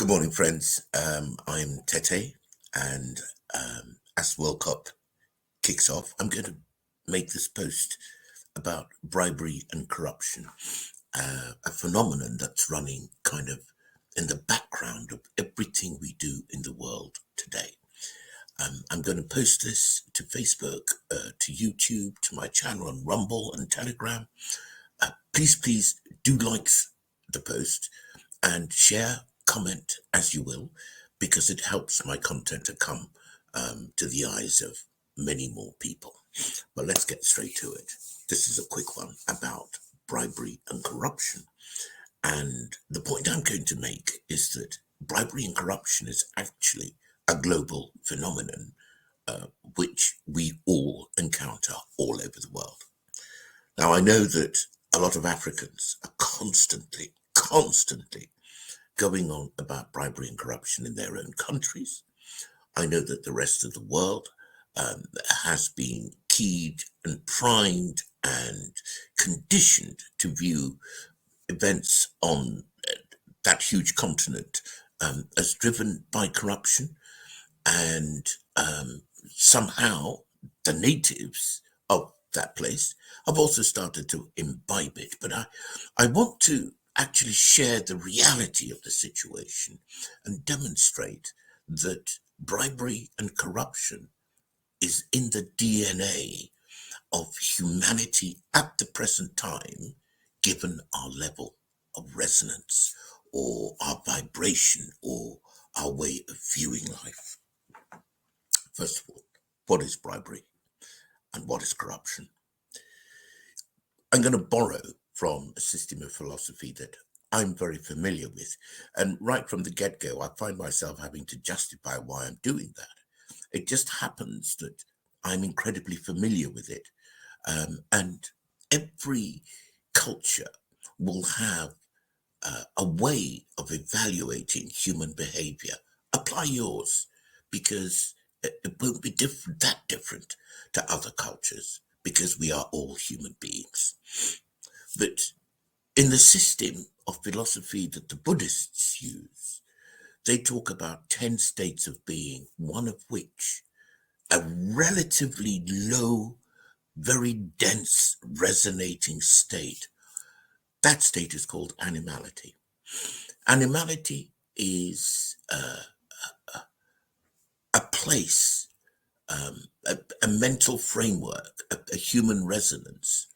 Good morning, friends. I'm Tete, and as World Cup kicks off, I'm going to make this post about bribery and corruption, a phenomenon that's running kind of in the background of everything we do in the world today. I'm going to post this to Facebook, to YouTube, to my channel on Rumble and Telegram. Please do like the post and share, comment as you will, because it helps my content to come to the eyes of many more people. But let's get straight to it. This is a quick one about bribery and corruption. And the point I'm going to make is that bribery and corruption is actually a global phenomenon which we all encounter all over the world. Now, I know that a lot of Africans are constantly going on about bribery and corruption in their own countries. I know that the rest of the world has been keyed and primed and conditioned to view events on that huge continent as driven by corruption, and somehow the natives of that place have also started to imbibe it. But I want to actually share the reality of the situation and demonstrate that bribery and corruption is in the DNA of humanity at the present time, given our level of resonance or our vibration or our way of viewing life. First of all, what is bribery and what is corruption? I'm going to borrow from a system of philosophy that I'm very familiar with. And right from the get-go, I find myself having to justify why I'm doing that. It just happens that I'm incredibly familiar with it. And every culture will have a way of evaluating human behavior. Apply yours, because it won't be that different to other cultures, because we are all human beings. But in the system of philosophy that the Buddhists use, they talk about 10 states of being, one of which, a relatively low, very dense, resonating state. That state is called animality. Animality is a place, a mental framework, a human resonance,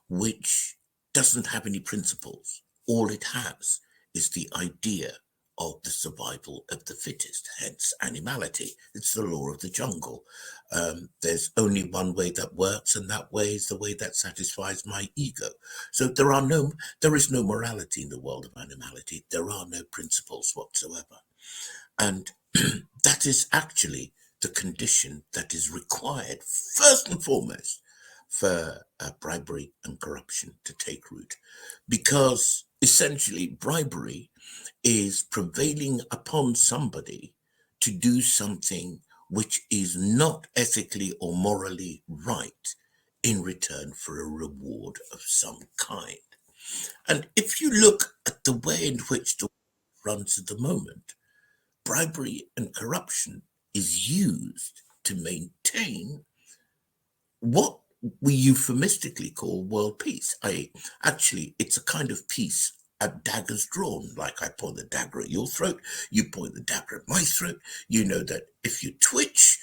which doesn't have any principles. All it has is the idea of the survival of the fittest, hence animality. It's the law of the jungle. There's only one way that works, and that way is the way that satisfies my ego. So there is no morality in the world of animality. There are no principles whatsoever. And that is actually the condition that is required, first and foremost, for bribery and corruption to take root. Because essentially, bribery is prevailing upon somebody to do something which is not ethically or morally right in return for a reward of some kind. And if you look at the way in which the world runs at the moment, bribery and corruption is used to maintain what we euphemistically call world peace. Actually, it's a kind of peace at daggers drawn. Like I point the dagger at your throat, you point the dagger at my throat. You know that if you twitch,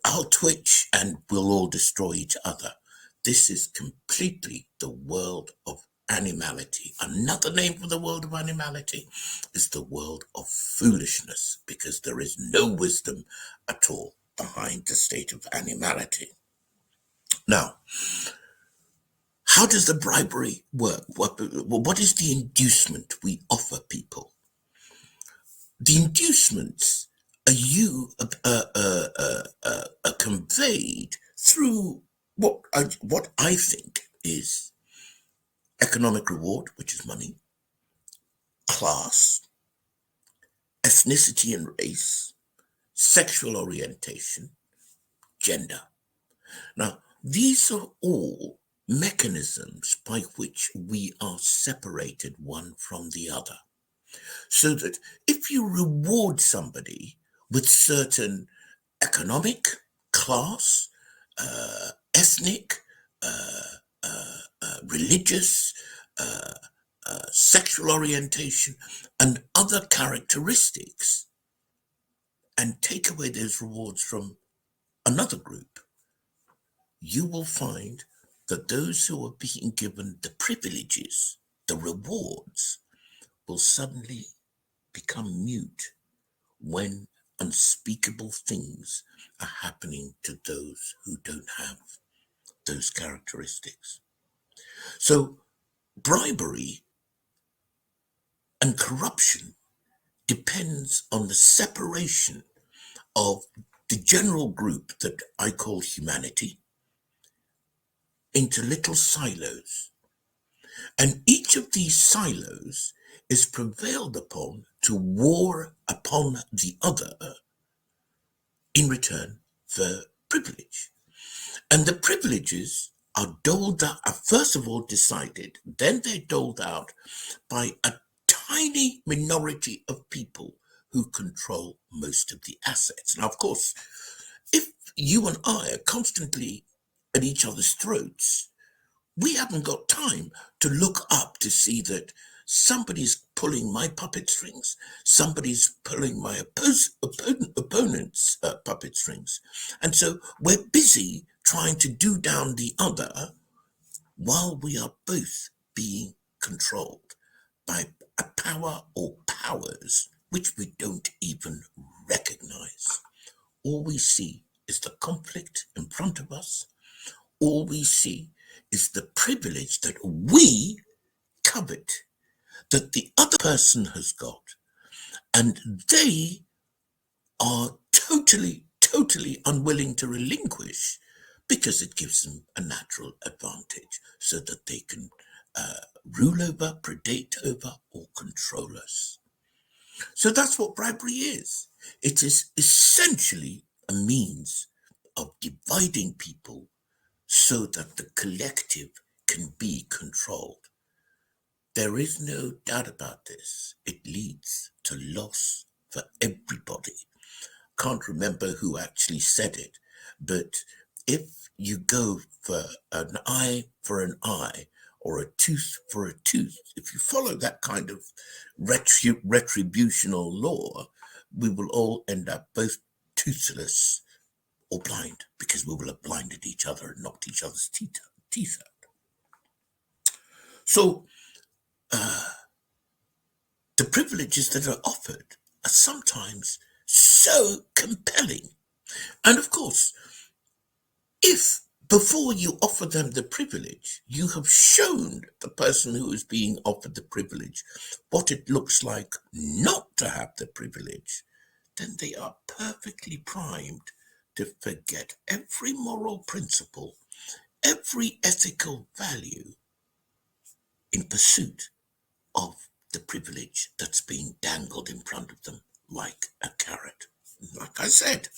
I'll twitch and we'll all destroy each other. This is completely the world of animality. Another name for the world of animality is the world of foolishness, because there is no wisdom at all behind the state of animality. Now, how does the bribery work? What is the inducement we offer people? The inducements are conveyed through what I think is economic reward, which is money, class, ethnicity and race, sexual orientation, gender. Now, these are all mechanisms by which we are separated one from the other. So that if if you reward somebody with certain economic, class, ethnic, religious, sexual orientation, and other characteristics, and take away those rewards from another group, you will find that those who are being given the privileges, the rewards, will suddenly become mute when unspeakable things are happening to those who don't have those characteristics. So, bribery and corruption depends on the separation of the general group that I call humanity into little silos. And each of these silos is prevailed upon to war upon the other in return for privilege. And the privileges are doled out, are first of all decided, then they're doled out by a tiny minority of people who control most of the assets. Now, of course, if you and I are constantly at each other's throats, we haven't got time to look up to see that somebody's pulling my puppet strings, somebody's pulling my opponent's puppet strings. And so we're busy trying to do down the other while we are both being controlled by a power or powers which we don't even recognize. All we see is the conflict in front of us. All we see is the privilege that we covet, that the other person has got, and they are totally unwilling to relinquish because it gives them a natural advantage so that they can rule over, predate over, or control us. So that's what bribery is. It is essentially a means of dividing people so that the collective can be controlled. There is no doubt about this. It leads to loss for everybody. Can't remember who actually said it, but if you go for an eye for an eye or a tooth for a tooth, if you follow that kind of retributional law, we will all end up both toothless or blind because we will have blinded each other and knocked each other's teeth out. So the privileges that are offered are sometimes so compelling. And of course, if before you offer them the privilege, you have shown the person who is being offered the privilege what it looks like not to have the privilege, then they are perfectly primed to forget every moral principle, every ethical value in pursuit of the privilege that's being dangled in front of them like a carrot. Like I said,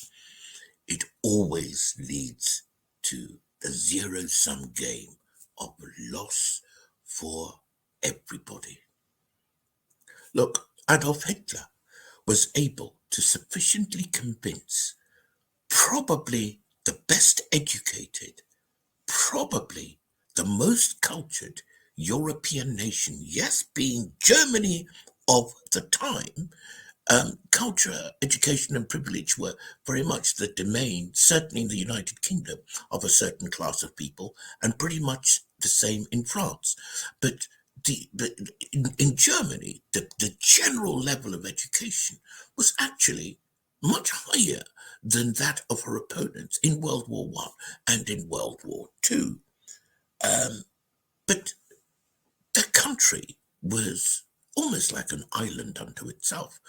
it always leads to the zero-sum game of loss for everybody. Look, Adolf Hitler was able to sufficiently convince probably the best educated, probably the most cultured European nation, yes, being Germany of the time. Culture, education, and privilege were very much the domain, certainly in the United Kingdom, of a certain class of people, and pretty much the same in France. But in Germany, the general level of education was actually much higher than that of her opponents in World War One and in World War Two. But the country was almost like an island unto itself.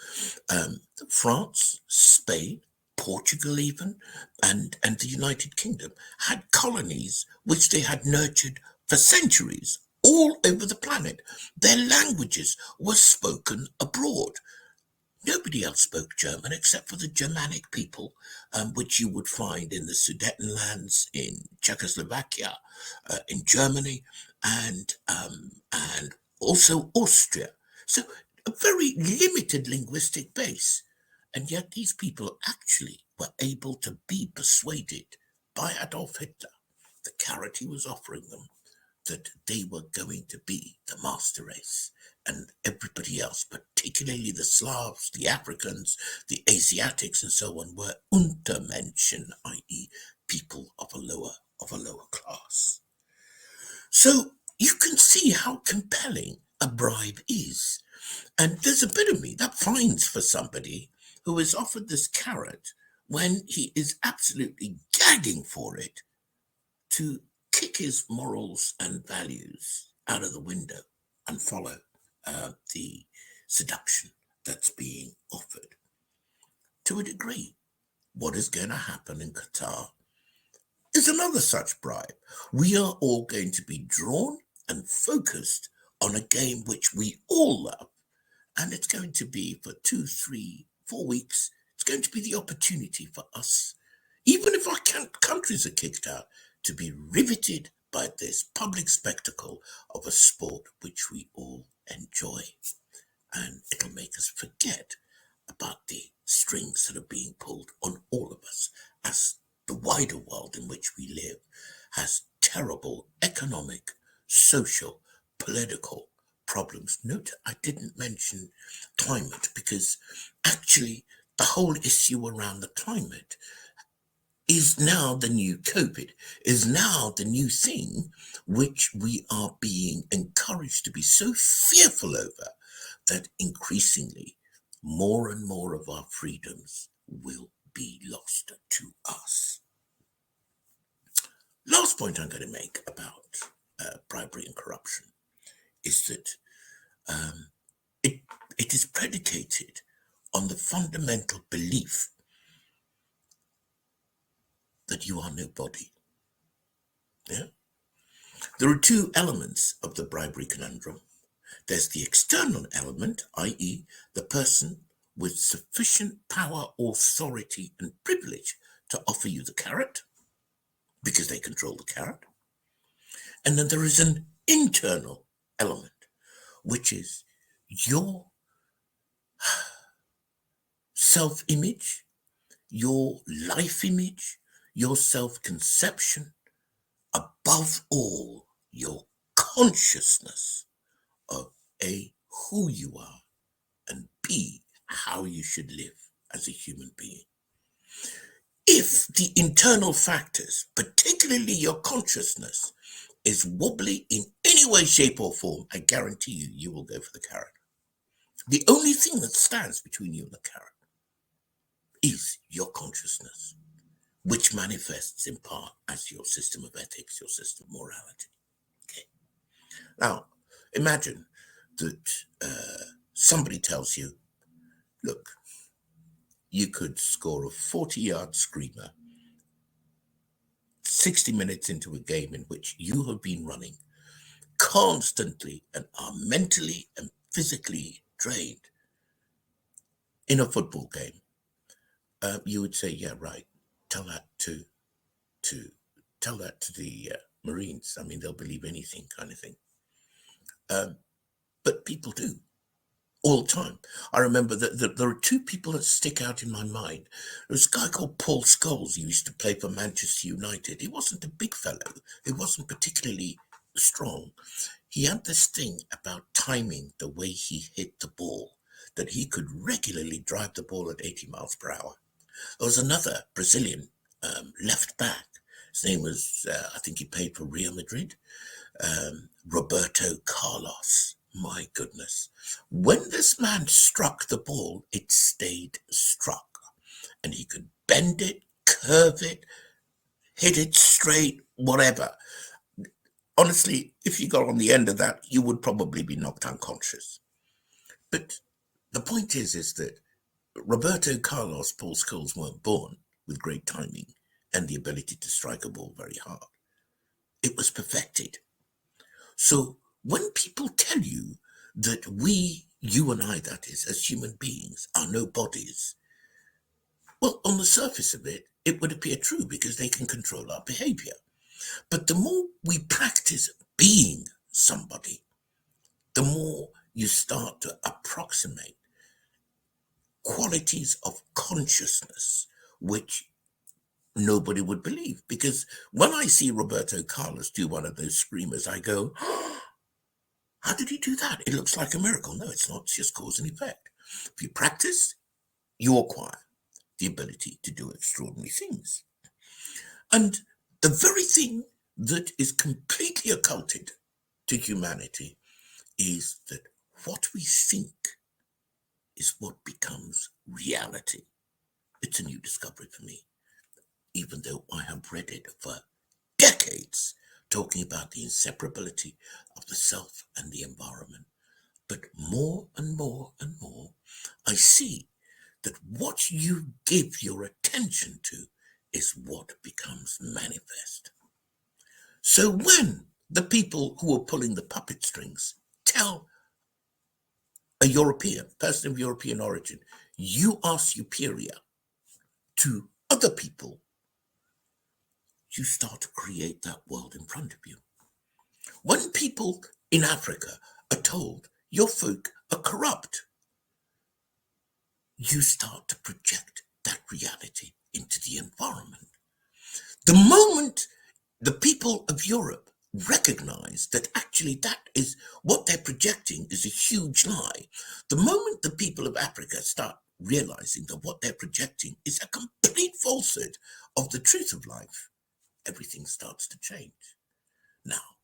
France, Spain, Portugal even, and the United Kingdom had colonies which they had nurtured for centuries all over the planet. Their languages were spoken abroad. Nobody else spoke German except for the Germanic people, which you would find in the Sudetenlands, in Czechoslovakia, in Germany, and also Austria. So a very limited linguistic base. And yet these people actually were able to be persuaded by Adolf Hitler, the carrot he was offering them, that they were going to be the master race, and everybody else, particularly the Slavs, the Africans, the Asiatics, and so on, were Untermenschen, i.e., people of a lower class. So you can see how compelling a bribe is. And there's a bit of me that finds for somebody who is offered this carrot when he is absolutely gagging for it to kick his morals and values out of the window and follow the seduction that's being offered. To a degree, what is going to happen in Qatar is another such bribe. We are all going to be drawn and focused on a game which we all love, and it's going to be for 2, 3, 4 weeks. It's going to be the opportunity for us, even if our countries are kicked out, to be riveted by this public spectacle of a sport which we all enjoy. And it'll make us forget about the strings that are being pulled on all of us, as the wider world in which we live has terrible economic, social, political problems. Note I didn't mention climate, because actually the whole issue around the climate is now the new COVID, is now the new thing which we are being encouraged to be so fearful over that increasingly more and more of our freedoms will be lost to us. Last point I'm going to make about bribery and corruption is that it is predicated on the fundamental belief that you are nobody. Yeah? There are two elements of the bribery conundrum. There's the external element, i.e., the person with sufficient power, authority, and privilege to offer you the carrot, because they control the carrot. And then there is an internal element, which is your self-image, your life image, your self-conception, above all, your consciousness of A, who you are, and B, how you should live as a human being. If the internal factors, particularly your consciousness, is wobbly in any way, shape, or form, I guarantee you, you will go for the carrot. The only thing that stands between you and the carrot is your consciousness, which manifests in part as your system of ethics, your system of morality. Okay. Now, imagine that somebody tells you, look, you could score a 40-yard screamer 60 minutes into a game in which you have been running constantly and are mentally and physically drained in a football game. You would say, yeah, right. Tell that to the Marines. I mean, they'll believe anything, kind of thing. But people do all the time. I remember that there are two people that stick out in my mind. There's a guy called Paul Scholes. He used to play for Manchester United. He wasn't a big fellow. He wasn't particularly strong. He had this thing about timing the way he hit the ball, that he could regularly drive the ball at 80 miles per hour. There was another Brazilian left back. His name was, I think he played for Real Madrid, Roberto Carlos. My goodness. When this man struck the ball, it stayed struck. And he could bend it, curve it, hit it straight, whatever. Honestly, if you got on the end of that, you would probably be knocked unconscious. But the point is that Roberto Carlos, Paul Scholes weren't born with great timing and the ability to strike a ball very hard. It was perfected. So when people tell you that we, you and I, that is, as human beings, are nobodies, well, on the surface of it, it would appear true because they can control our behavior. But the more we practice being somebody, the more you start to approximate qualities of consciousness which nobody would believe. Because when I see Roberto Carlos do one of those screamers, I go, how did he do that? It looks like a miracle. No, it's not. It's just cause and effect. If you practice, you acquire the ability to do extraordinary things. And the very thing that is completely occulted to humanity is that what we think is what becomes reality. It's a new discovery for me, even though I have read it for decades, talking about the inseparability of the self and the environment. But more and more and more, I see that what you give your attention to is what becomes manifest. So when the people who are pulling the puppet strings tell a European, person of European origin, you are superior to other people, you start to create that world in front of you. When people in Africa are told your folk are corrupt, you start to project that reality into the environment. The moment the people of Europe recognize that actually that is what they're projecting is a huge lie, the moment the people of Africa start realizing that what they're projecting is a complete falsehood of the truth of life, everything starts to change. Now,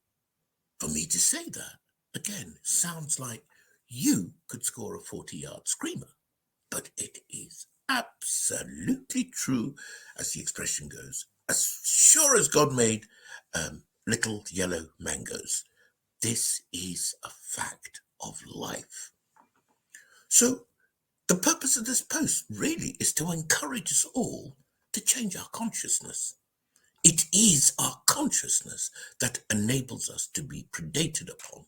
for me to say that, again, sounds like you could score a 40-yard screamer, but it is absolutely true, as the expression goes. As sure as God made little yellow mangoes, this is a fact of life. So the purpose of this post really is to encourage us all to change our consciousness. It is our consciousness that enables us to be predated upon.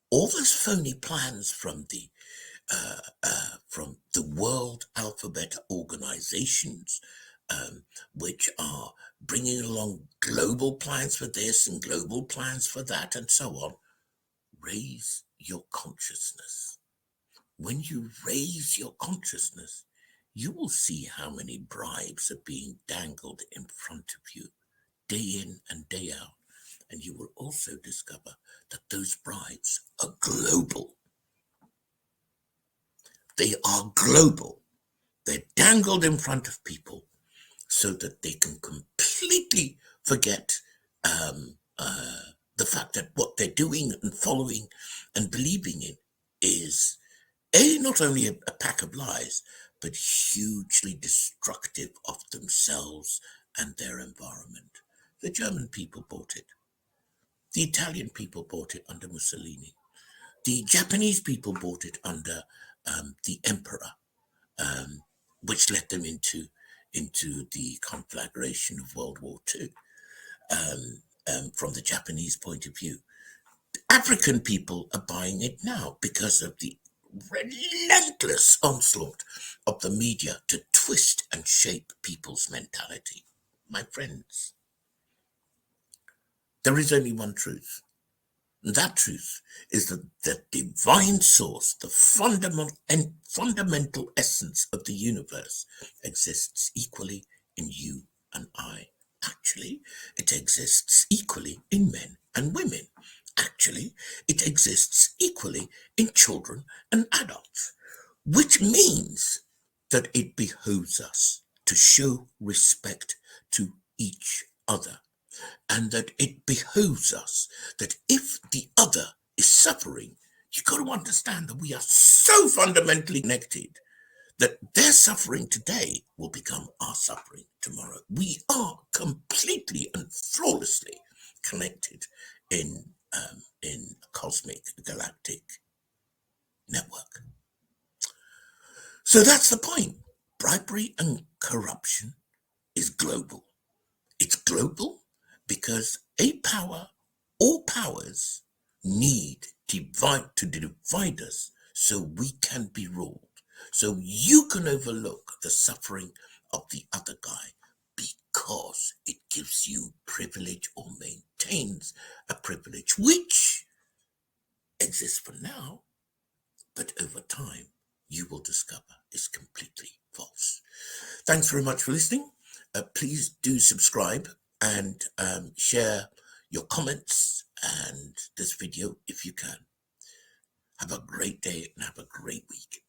All those phony plans from the World Alphabet organizations, which are bringing along global plans for this and global plans for that and so on, raise your consciousness. When you raise your consciousness, you will see how many bribes are being dangled in front of you day in and day out. And you will also discover that those bribes are global. They are global. They're dangled in front of people so that they can completely forget the fact that what they're doing and following and believing in is not only a pack of lies, but hugely destructive of themselves and their environment. The German people bought it. The Italian people bought it under Mussolini. The Japanese people bought it under the emperor, which led them into the conflagration of World War II. From the Japanese point of view, African people are buying it now because of the relentless onslaught of the media to twist and shape people's mentality. My friends, there is only one truth. And that truth is that the divine source, the fundamental essence of the universe, exists equally in you and I. Actually, it exists equally in men and women. Actually, it exists equally in children and adults, which means that it behooves us to show respect to each other, and that it behooves us that if the other is suffering, you've got to understand that we are so fundamentally connected that their suffering today will become our suffering tomorrow. We are completely and flawlessly connected in a cosmic galactic network. So that's the point. Bribery and corruption is global. It's global because all powers need to divide us so we can be ruled. So you can overlook the suffering of the other guy because it gives you privilege or maintains a privilege which exists for now, but over time you will discover is completely false. Thanks very much for listening. Please do subscribe and share your comments and this video if you can. Have a great day and have a great week.